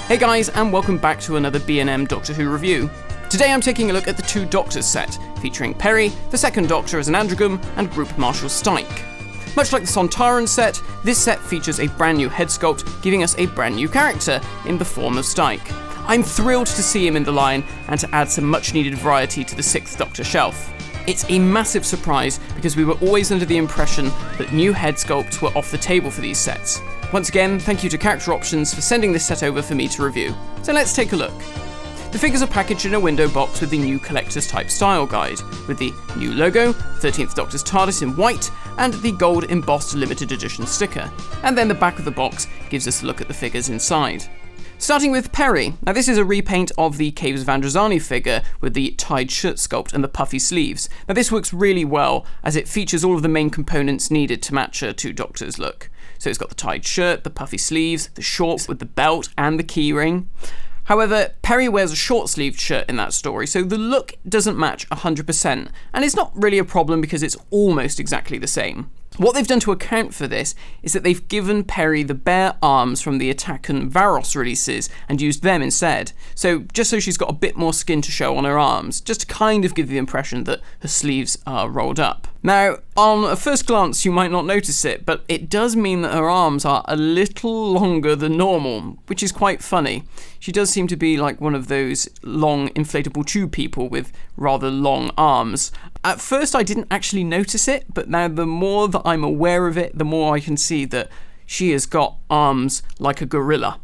Hey guys, and welcome back to another B&M Doctor Who review. Today I'm taking a look at the Two Doctors set, featuring Peri, the Second Doctor as an androgum, and Group Marshal Stike. Much like the Sontaran set, this set features a brand new head sculpt, giving us a brand new character in the form of Stike. I'm thrilled to see him in the line, and to add some much needed variety to the Sixth Doctor shelf. It's a massive surprise, because we were always under the impression that new head sculpts were off the table for these sets. Once again, thank you to Character Options for sending this set over for me to review. So let's take a look. The figures are packaged in a window box with the new Collector's Type Style Guide, with the new logo, 13th Doctor's TARDIS in white, and the gold embossed limited edition sticker. And then the back of the box gives us a look at the figures inside. Starting with Peri. Now this is a repaint of the Caves of Androzani figure with the tied shirt sculpt and the puffy sleeves. Now this works really well as it features all of the main components needed to match a Two Doctors look. So it's got the tied shirt, the puffy sleeves, the shorts with the belt and the keyring. However, Peri wears a short-sleeved shirt in that story, so the look doesn't match 100%, and it's not really a problem because it's almost exactly the same. What they've done to account for this is that they've given Peri the bare arms from the Attack and Varos releases and used them instead. So just so she's got a bit more skin to show on her arms, just to kind of give the impression that her sleeves are rolled up. Now, on a first glance you might not notice it, but it does mean that her arms are a little longer than normal, which is quite funny. She does seem to be like one of those long inflatable tube people with rather long arms. At first I didn't actually notice it, but now the more that I'm aware of it, the more I can see that she has got arms like a gorilla.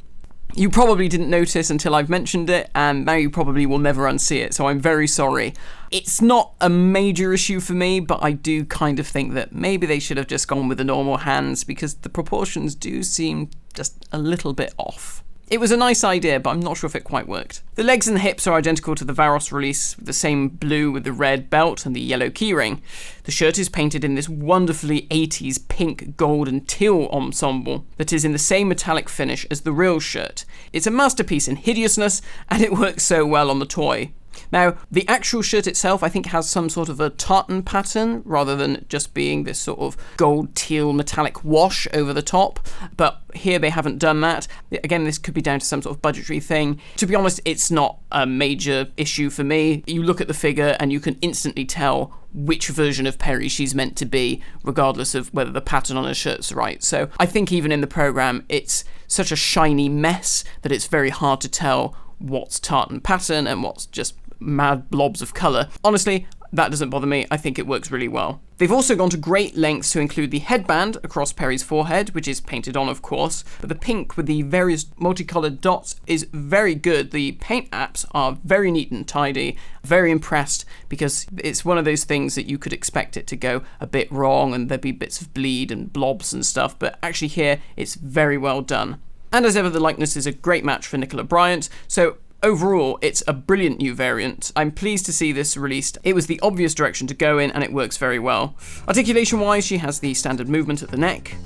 You probably didn't notice until I've mentioned it, and now you probably will never unsee it, so I'm very sorry. It's not a major issue for me, but I do kind of think that maybe they should have just gone with the normal hands, because the proportions do seem just a little bit off. It was a nice idea, but I'm not sure if it quite worked. The legs and the hips are identical to the Varos release, with the same blue with the red belt and the yellow keyring. The shirt is painted in this wonderfully 80s pink, gold and teal ensemble that is in the same metallic finish as the real shirt. It's a masterpiece in hideousness, and it works so well on the toy. Now, the actual shirt itself I think has some sort of a tartan pattern rather than just being this sort of gold teal metallic wash over the top, but here they haven't done that. Again, this could be down to some sort of budgetary thing. To be honest, it's not a major issue for me. You look at the figure and you can instantly tell which version of Peri she's meant to be, regardless of whether the pattern on her shirt's right. So I think even in the programme, it's such a shiny mess that it's very hard to tell what's tartan pattern and what's just mad blobs of colour. Honestly, that doesn't bother me. I think it works really well. They've also gone to great lengths to include the headband across Peri's forehead, which is painted on, of course, but the pink with the various multicoloured dots is very good. The paint apps are very neat and tidy. Very impressed, because it's one of those things that you could expect it to go a bit wrong and there'd be bits of bleed and blobs and stuff, but actually here it's very well done. And as ever, the likeness is a great match for Nicola Bryant, so overall, it's a brilliant new variant. I'm pleased to see this released. It was the obvious direction to go in, and it works very well. Articulation-wise, she has the standard movement at the neck,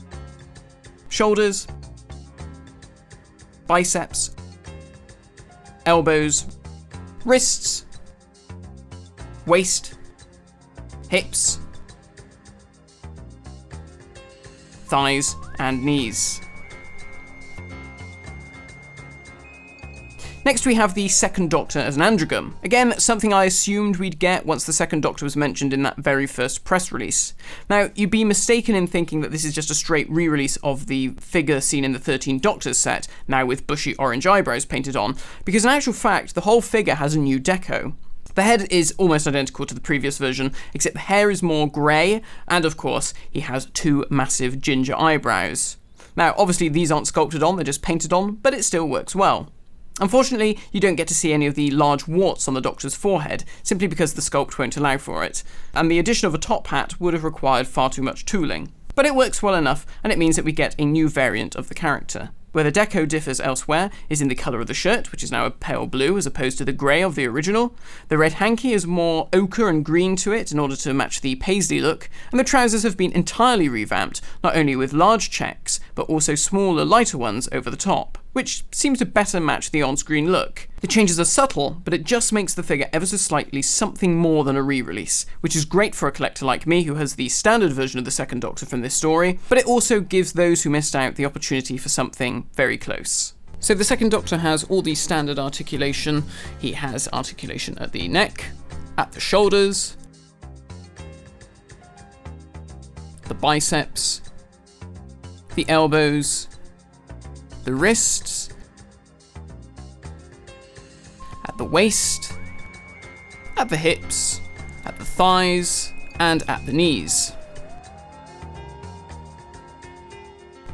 shoulders, biceps, elbows, wrists, waist, hips, thighs, and knees. Next we have the Second Doctor as an androgum. Again, something I assumed we'd get once the Second Doctor was mentioned in that very first press release. Now, you'd be mistaken in thinking that this is just a straight re-release of the figure seen in the 13 Doctors set, now with bushy orange eyebrows painted on, because in actual fact, the whole figure has a new deco. The head is almost identical to the previous version, except the hair is more grey, and of course, he has two massive ginger eyebrows. Now, obviously these aren't sculpted on, they're just painted on, but it still works well. Unfortunately, you don't get to see any of the large warts on the Doctor's forehead, simply because the sculpt won't allow for it, and the addition of a top hat would have required far too much tooling. But it works well enough, and it means that we get a new variant of the character. Where the deco differs elsewhere is in the colour of the shirt, which is now a pale blue as opposed to the grey of the original. The red hanky is more ochre and green to it in order to match the paisley look, and the trousers have been entirely revamped, not only with large checks, but also smaller, lighter ones over the top, which seems to better match the on-screen look. The changes are subtle, but it just makes the figure ever so slightly something more than a re-release, which is great for a collector like me who has the standard version of the Second Doctor from this story, but it also gives those who missed out the opportunity for something very close. So the second Doctor has all the standard articulation. He has articulation at the neck, at the shoulders, the biceps, the elbows, the wrists, at the waist, at the hips, at the thighs, and at the knees.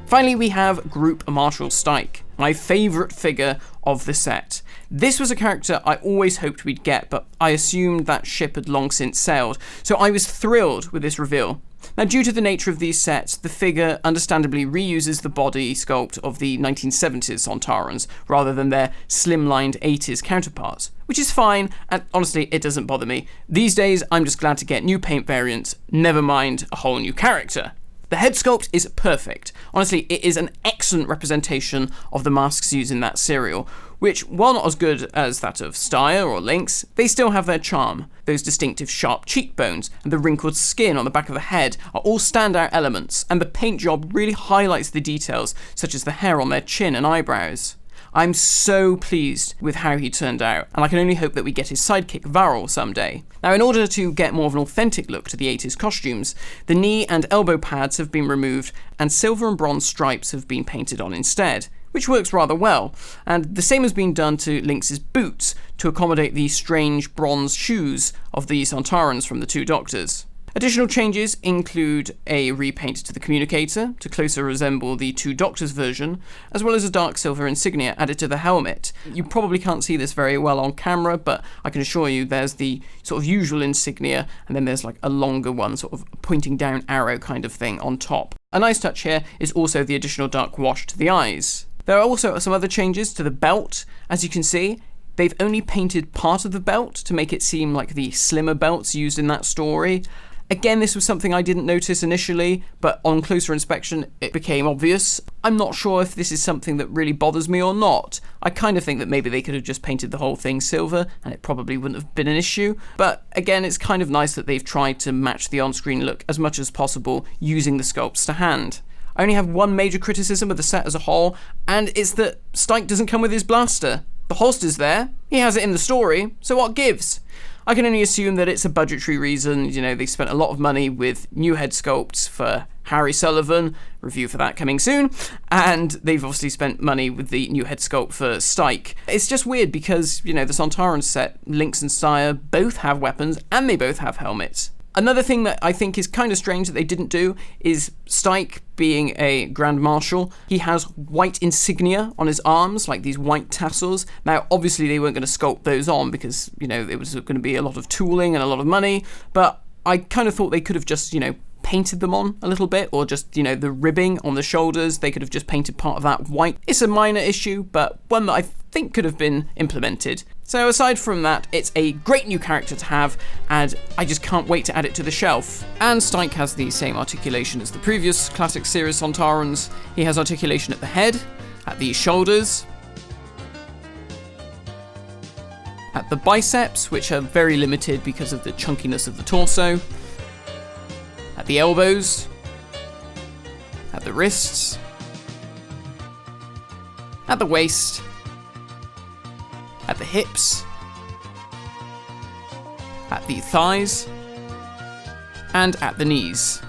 Finally, we have Group Marshal Stike, my favourite figure of the set. This was a character I always hoped we'd get, but I assumed that ship had long since sailed, so I was thrilled with this reveal. Now, due to the nature of these sets, the figure understandably reuses the body sculpt of the 1970s Sontarans, rather than their slimlined 80s counterparts, which is fine, and honestly, it doesn't bother me. These days, I'm just glad to get new paint variants, never mind a whole new character. The head sculpt is perfect. Honestly, it is an excellent representation of the masks used in that serial, which, while not as good as that of Steyr or Lynx, they still have their charm. Those distinctive sharp cheekbones and the wrinkled skin on the back of the head are all standout elements, and the paint job really highlights the details, such as the hair on their chin and eyebrows. I'm so pleased with how he turned out, and I can only hope that we get his sidekick Varl someday. Now, in order to get more of an authentic look to the 80s costumes, the knee and elbow pads have been removed and silver and bronze stripes have been painted on instead, which works rather well, and the same has been done to Lynx's boots to accommodate the strange bronze shoes of the Sontarans from the two Doctors. Additional changes include a repaint to the communicator to closer resemble the two Doctors version, as well as a dark silver insignia added to the helmet. You probably can't see this very well on camera, but I can assure you there's the sort of usual insignia, and then there's like a longer one, sort of pointing down arrow kind of thing on top. A nice touch here is also the additional dark wash to the eyes. There are also some other changes to the belt. As you can see, they've only painted part of the belt to make it seem like the slimmer belts used in that story. Again, this was something I didn't notice initially, but on closer inspection, it became obvious. I'm not sure if this is something that really bothers me or not. I kind of think that maybe they could have just painted the whole thing silver, and it probably wouldn't have been an issue. But again, it's kind of nice that they've tried to match the on-screen look as much as possible using the sculpts to hand. I only have one major criticism of the set as a whole, and it's that Stike doesn't come with his blaster. The holster's there, he has it in the story, so what gives? I can only assume that it's a budgetary reason. You know, they spent a lot of money with new head sculpts for Harry Sullivan, review for that coming soon, and they've obviously spent money with the new head sculpt for Stike. It's just weird because, you know, the Sontaran set, Lynx and Steyr, both have weapons and they both have helmets. Another thing that I think is kind of strange that they didn't do is Stike, being a Grand Marshal, he has white insignia on his arms, like these white tassels. Now, obviously they weren't going to sculpt those on because, you know, it was going to be a lot of tooling and a lot of money, but I kind of thought they could have just, you know, painted them on a little bit, or just, you know, the ribbing on the shoulders, they could have just painted part of that white. It's a minor issue, but one that I think could have been implemented. So aside from that, it's a great new character to have, and I just can't wait to add it to the shelf. And Stike has the same articulation as the previous classic series Sontarans. He has articulation at the head, at the shoulders, at the biceps, which are very limited because of the chunkiness of the torso, at the elbows, at the wrists, at the waist, at the hips, at the thighs, and at the knees.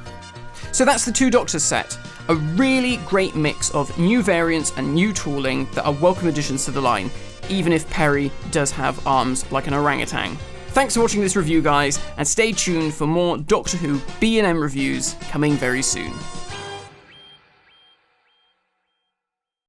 So that's the two Doctors set. A really great mix of new variants and new tooling that are welcome additions to the line, even if Peri does have arms like an orangutan. Thanks for watching this review, guys, and stay tuned for more Doctor Who B&M reviews coming very soon.